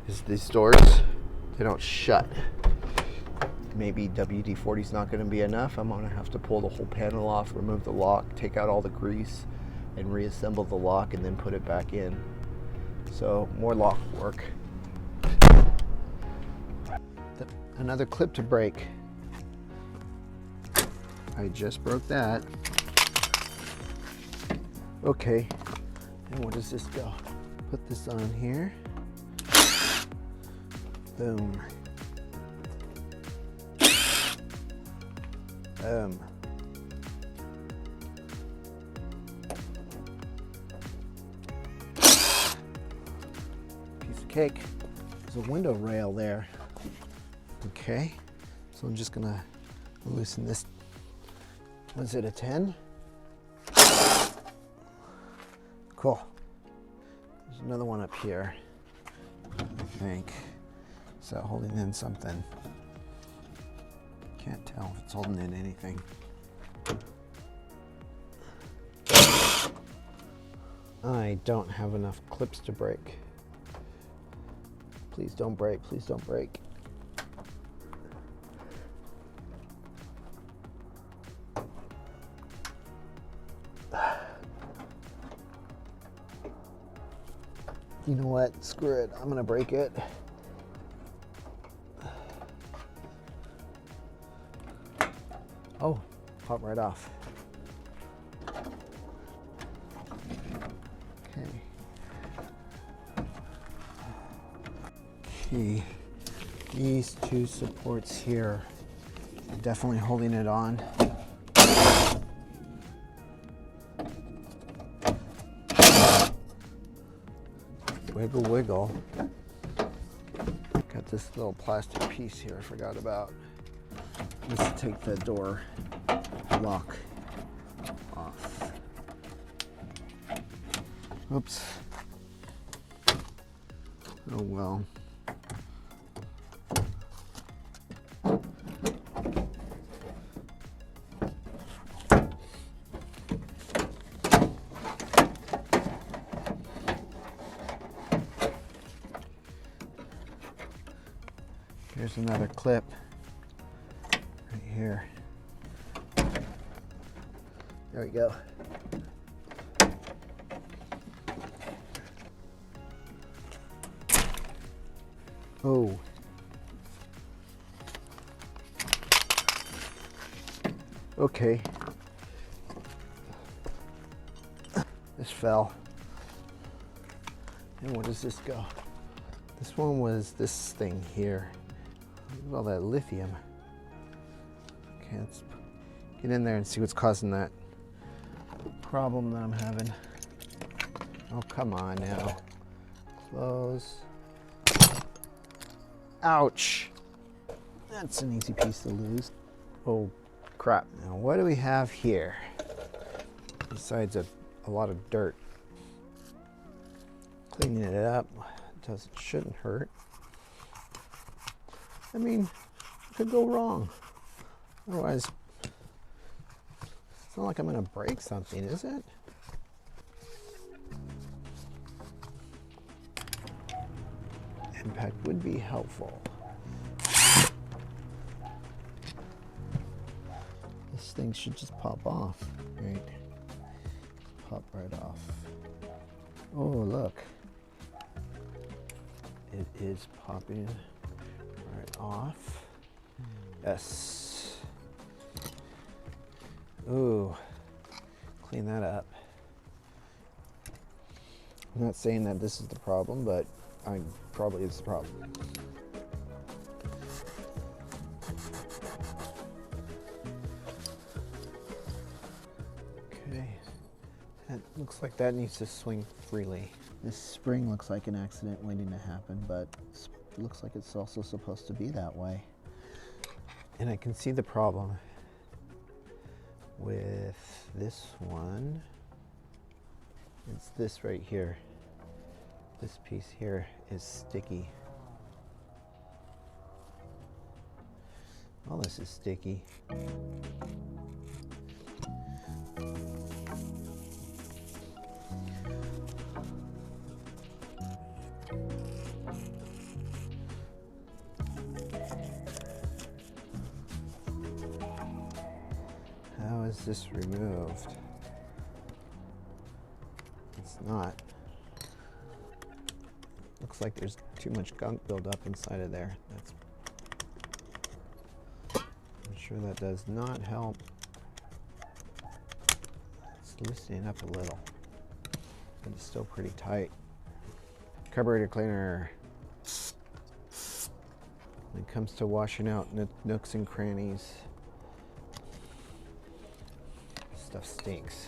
is these doors, they don't shut. Maybe WD-40 is not going to be enough. I'm going to have to pull the whole panel off, remove the lock, take out all the grease, and reassemble the lock and then put it back in. So more lock work. Another clip to break. I just broke that. Okay, and where does this go? Put this on here. Boom. Boom. Piece of cake. There's a window rail there. Okay, so I'm just gonna loosen this. Was it a 10? Cool. There's another one up here, I think. Is that holding in something? Can't tell if it's holding in anything. I don't have enough clips to break. Please don't break, please don't break. You know what? Screw it. I'm gonna break it. Oh, pop right off. Okay. Okay. These two supports here are definitely holding it on. Wiggle, wiggle. Got this little plastic piece here I forgot about. Let's take the door lock off. Oops. Oh well. Here's another clip right here. There we go. Oh. Okay. This fell. And where does this go? This one was this thing here. Look at all that lithium. Okay, let's get in there and see what's causing that problem that I'm having. Oh, come on now. Close. Ouch. That's an easy piece to lose. Oh, crap. Now, what do we have here? Besides a lot of dirt. Cleaning it up shouldn't hurt. I mean, it could go wrong. Otherwise, it's not like I'm going to break something, is it? Impact would be helpful. This thing should just pop off, right? Pop right off. Oh, look. It is popping right off. Yes. Ooh, clean that up. I'm not saying that this is the problem, but probably is the problem. Okay, that looks like that needs to swing freely. This spring looks like an accident waiting to happen, but it looks like it's also supposed to be that way. And I can see the problem with this one. It's this right here. This piece here is sticky. All this is sticky. is this removed? It's not. Looks like there's too much gunk buildup inside of there. I'm sure that does not help. It's loosening up a little, but it's still pretty tight. Carburetor cleaner. When it comes to washing out nooks and crannies, stuff stinks.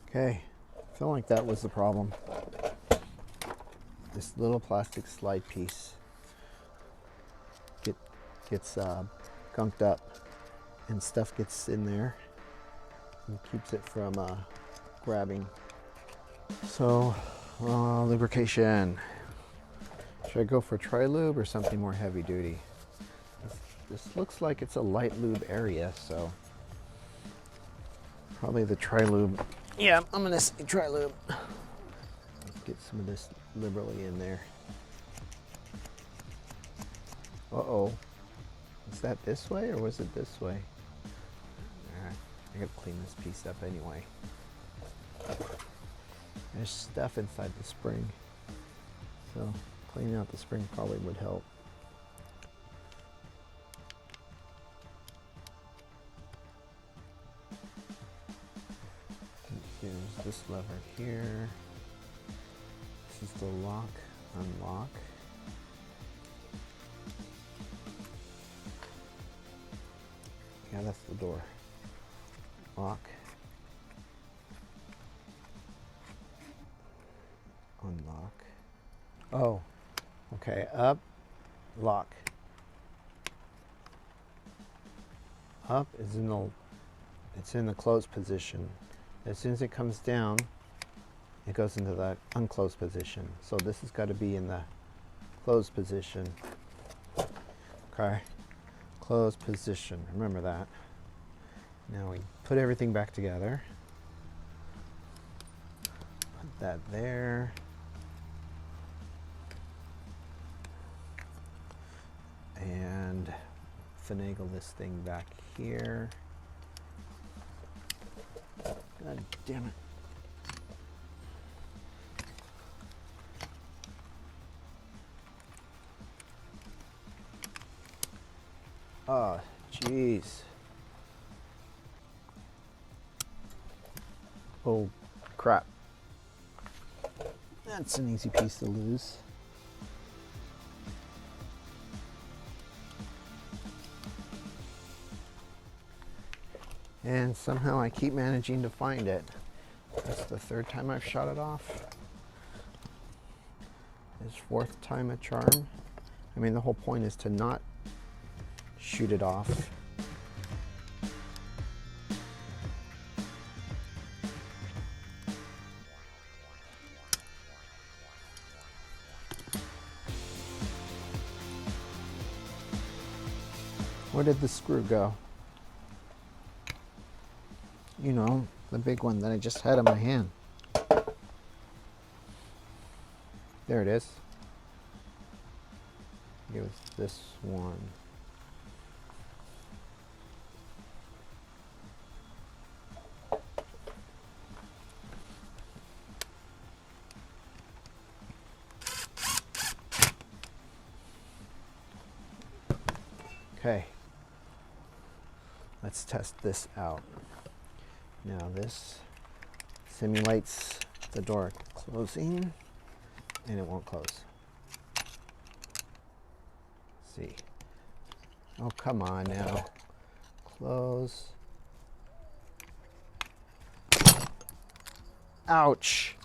Okay, I feel like that was the problem. This little plastic slide piece gets gunked up and stuff gets in there and keeps it from grabbing. So, lubrication. Should I go for tri-lube or something more heavy duty? This looks like it's a light lube area, so probably the tri-lube. Yeah, I'm gonna say tri-lube. Let's get some of this liberally in there. Uh-oh. Is that this way or was it this way? Alright, I gotta clean this piece up anyway. There's stuff inside the spring, so cleaning out the spring probably would help. Here's this lever here. This is the lock, unlock. Yeah, that's the door. Lock. Unlock. Oh, okay, up, lock. Up is it's in the closed position. As soon as it comes down, it goes into the unclosed position. So this has got to be in the closed position. Okay, closed position, remember that. Now we put everything back together. Put that there. And finagle this thing back here. God damn it. Oh, jeez. Oh, crap. That's an easy piece to lose. And somehow I keep managing to find it. That's the third time I've shot it off. It's fourth time a charm. I mean, the whole point is to not shoot it off. Where did the screw go? You know, the big one that I just had in my hand. There it is. It was this one. Okay, let's test this out. Now this simulates the door closing, and it won't close. Let's see. Oh, come on now. Close. Ouch!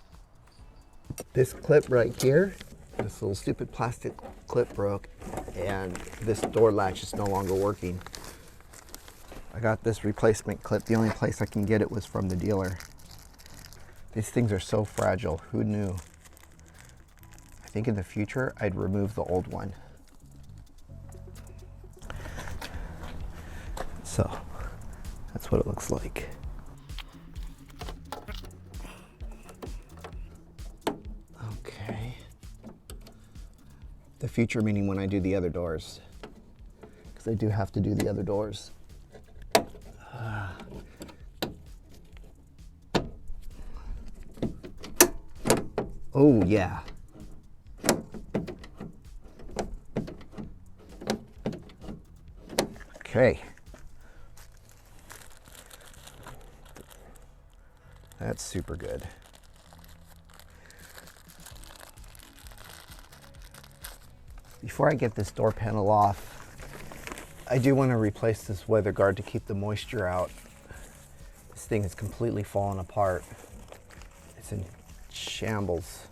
This clip right here, this little stupid plastic clip broke, and this door latch is no longer working. I got this replacement clip. The only place I can get it was from the dealer. These things are so fragile. Who knew? I think in the future I'd remove the old one. So that's what it looks like. Okay. The future meaning when I do the other doors, because I do have to do the other doors. Oh yeah. Okay. That's super good. Before I get this door panel off, I do want to replace this weather guard to keep the moisture out. This thing is completely fallen apart. It's in shambles.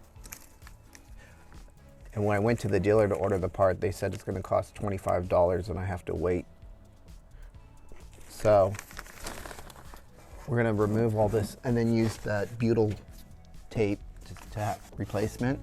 And when I went to the dealer to order the part, they said it's going to cost $25 and I have to wait. So we're going to remove all this and then use that butyl tape to have replacement.